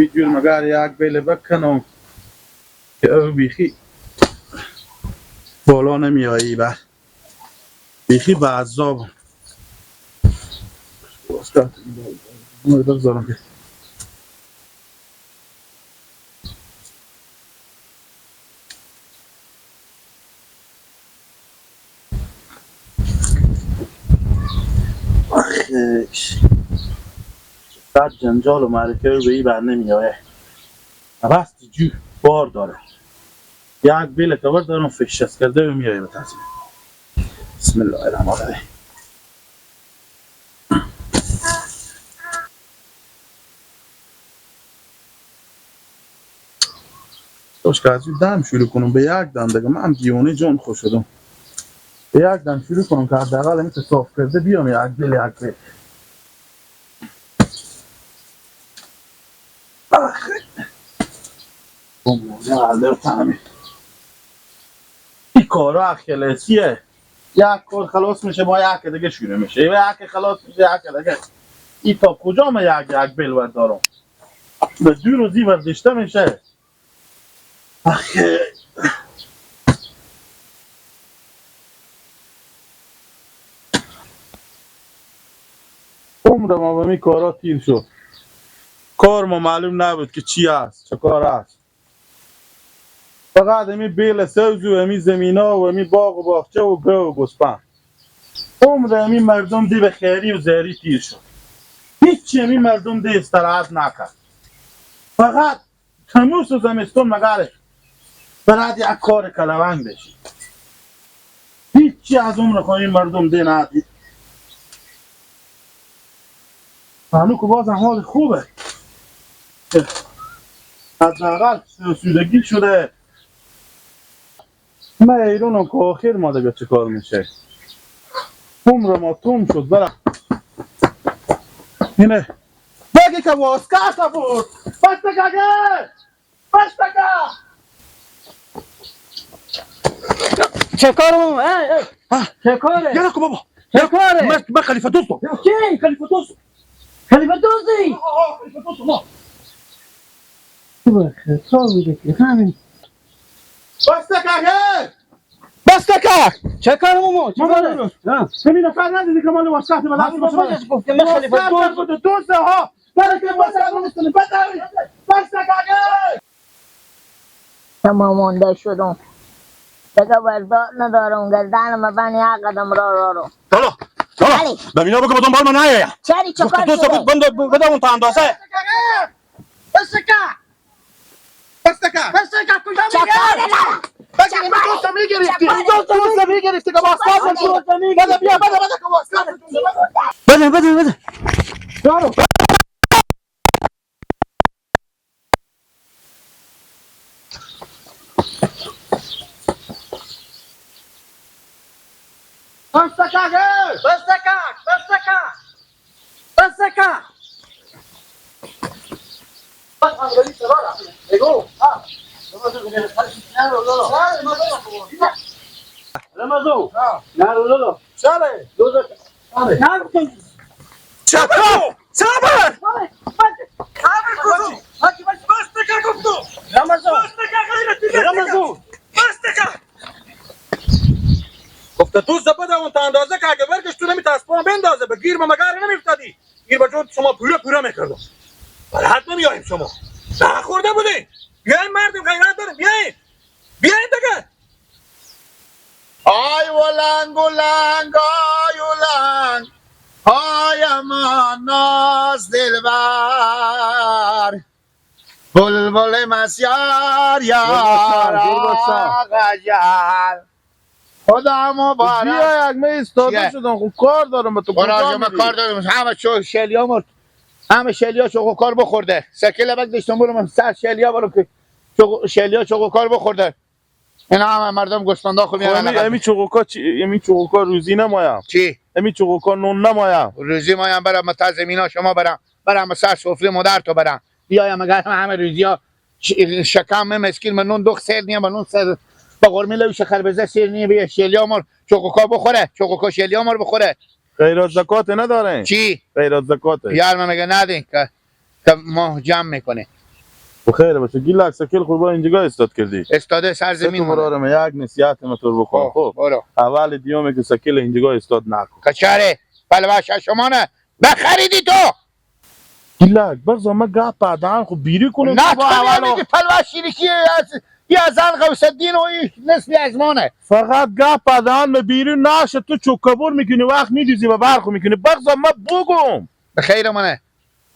جور مگر یک بیل بکنم که او بیخی بالا نمیایی بر بیخی به عذاب بگذارم که بعد جنجال و معرکه رو به این بر نمیایه بست جو بار داره یک بیل کبر دارم فشست کرده و میایه به تنظیم بسم الله الرحمن الرحیم داشت که از این دم شروع کنم به یک دم دیگه من دیونه جان خوش شدم به یک دم شروع کنم که حداقل این که صاف کرده بیام یک بیل این کارا اخیلسیه یک کار خلاص میشه با یک دیگه شروع میشه یک خلاص میشه یک دیگه این تا کجا ما یک بیل دارم به 2 روزی وردشته میشه عمر ما به می کارا تیر شد کار ما معلوم نبود که چی است چه کار است فقط امی بیل سوز و امی زمینا و امی باغ و باغچه و گو و گسپن عمر امی مردم دی به خیری و زهری تیر شد هیچی امی مردم دی استراحت نکرد فقط تموس و زمستون مگره برد یک کار کلونگ بشید هیچی از عمر خواهی مردم دی ندید هنو که بازم حال خوبه حداقل سودگی شده من ایرونم که آخر ما دیگه چه کار میشه عمر ما توم شد برم اینه بگی که واسکاتا بود بستگه چه کارم؟ چه کاره؟ یه نکو بابا چه کاره؟ من خلیفه دوستم کی؟ خلیفه دوستم خلیفه دوستی؟ خلیفه دوستم ما بخیر تا بوده که همین بستگه چه کارم مو؟ چه کاره؟ همین نفر ندیدی که مال واسکاتا به من باباش گفت که من خلیفه دوست دوسته ها برای که بستگه تمام مونده شدم دیگه ورداد ندارم گردنم بین یک قدم رو طلع بله. ببینا بگو بدون بال من نیایم چری چه کار دوست بود شده؟ بده اون تا اندازه بستکه کجا چه کاره دارم؟ بگیری دوست میگرفتی دوست میگرفتی که واسکاتا بود بده بیا بده که واسکاتا بده یارو بستکه رمزو نه لولو چله چطور صبر رمزو گفته دوست بده اون تا اندازه که اگه برگش تو نمیتونست پا بندازه به گیر ما مگر نمیفتادی گیر با جون شما پوره میکردم بلد نمیاییم شما نخورده بودی بیاین مردم غیرت داریم بیاین دیگه آی ولنگ آی ولنگ آی امان ناز دلبر بلبل مسیار یار آقا خدا مبارک بیا یک می استاده شدم خب کار دارم به تو کجا میری؟ کار دارم همه همه شلیا چوکو کار بخورده سکل بک داشتم برم سر شلیا برم که شلیا چوکو کار بخورده اینا همه مردم گوسفندا خو میارن امی چوکو چی امی چوکو روزی نمایم چی امی چوکو نون نمایم روزی مایم برم تا زمینا شما برم سر سفره مادر تو برم بیایم مگر همه روزیا شکم مسکین من نون دو سر نیم نون سر با قرمی لوش خربزه سیر نیم بیا شلیا مر چوکو بخوره چوکو شلیا مر بخوره غیر از زکات نداره چی غیر از زکات یار من میگه ندین که ما جمع میکنه بخیر باشه گیلک سکل خود با اینجا استاد کردی استاد سرزمین تو مرارم یک نصیحت متور بکن خب برو اول دیومه که سکل اینجا استاد نکن کچاره پلوش شما نه بخریدی تو گیلک برزا ما گپ پدان خب بیری کنم نه تو میگی پلوش شیرکی یا زن غوث الدین و این نصفی از مانه فقط گپ پدان به بیری نشه تو چوکبور میکنی وقت میدوزی و برخو میکنی برزا ما بگم بخیر منه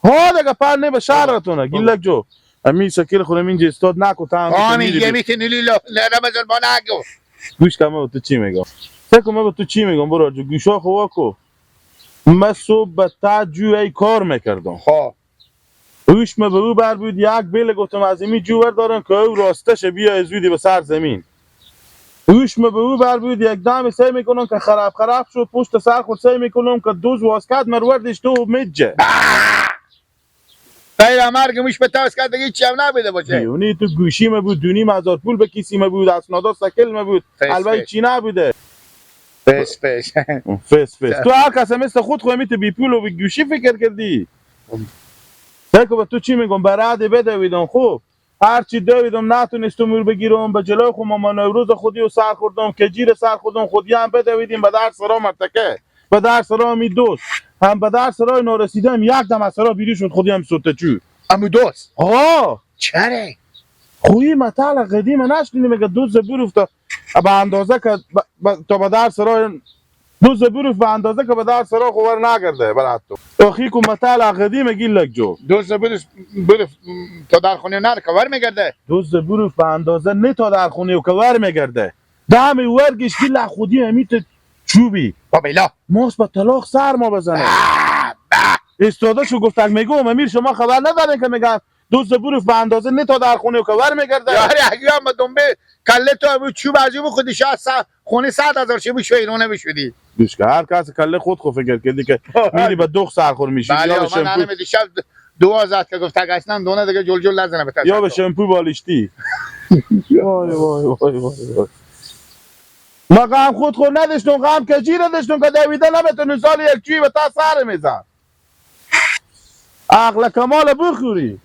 ها دیگه پر نه به شهرتونه گیلک جو امی سکل خودم اینجا استاد نکو تا آمی یمیت نیلی رمضان با نگو گوش کم تو چی میگم سکو ما تو چی میگم برو جو گوشا خو کو من صبح به تا جو ای کار میکردم خب اوش ما به او بر بود یک بیل گفتم از امی جوور دارن که او راستش بیا از زودی به سر زمین اوش ما به او بر بود یک دم سعی میکنم که خراب شد پشت سر خود سعی میکنم که دوز واسکت مروردش تو میجه غیر مرگ موش به تاس کرد دیگه چی هم نبیده باشه یونی تو گوشی ما بود دونی مزار پول به کسی ما بود اسنادا سکل ما بود البته چی نبوده فس فس تو هر کس مثل خود خودت بی پول و بی گوشی فکر کردی سکو تو چی میگم براده بدویدم خوب هر چی دویدم نتونستم مور بگیرم به جلوی خود ماما نوروز خودی و سر خوردم که جیر سر خوردم خودی هم بدویدیم به در سرا مرتکه به در سرا می دوست هم به در سرای نارسیدم یک دم از سرا بیری شد خودی هم سوته چو امو دوست آه چره خویی مطال قدیم نشنیدی میگه دوز بروف تا به اندازه که تا به در سرای دوز بروف به اندازه که به در سرا خوبر نگرده برات تو اخی کو مطال قدیم گیلک جو دوست بروف تا در خونه نر کور میگرده دوز بروف به اندازه نه تا در خونه و کور میگرده دم ورگش گیلک خودی امیت چوبی بابیلا ماس به طلاق سر ما بزنه استاداشو گفتن میگم امیر شما خبر ندارین که میگن دوز بروف به اندازه نه تا در خونه و کور میگرده یاری اگه هم دنبه کله تو امو چوب عجیب خودی شاید خونه 100,000 چه بشو ایرونه بشودی دوش که هر کس کله خود خو فکر کردی که میری به دخ سرخور میشی یا به شمپو من دیشب دعا زد که گفت اصلا دونه دیگه جل نزنه به یا به شمپو بالشتی وای وای وای وای ما غم خود نداشتم غم کجی نداشتم که دویده نمیتونی سال یک چوی به تا سر میزن عقل کمال بخوری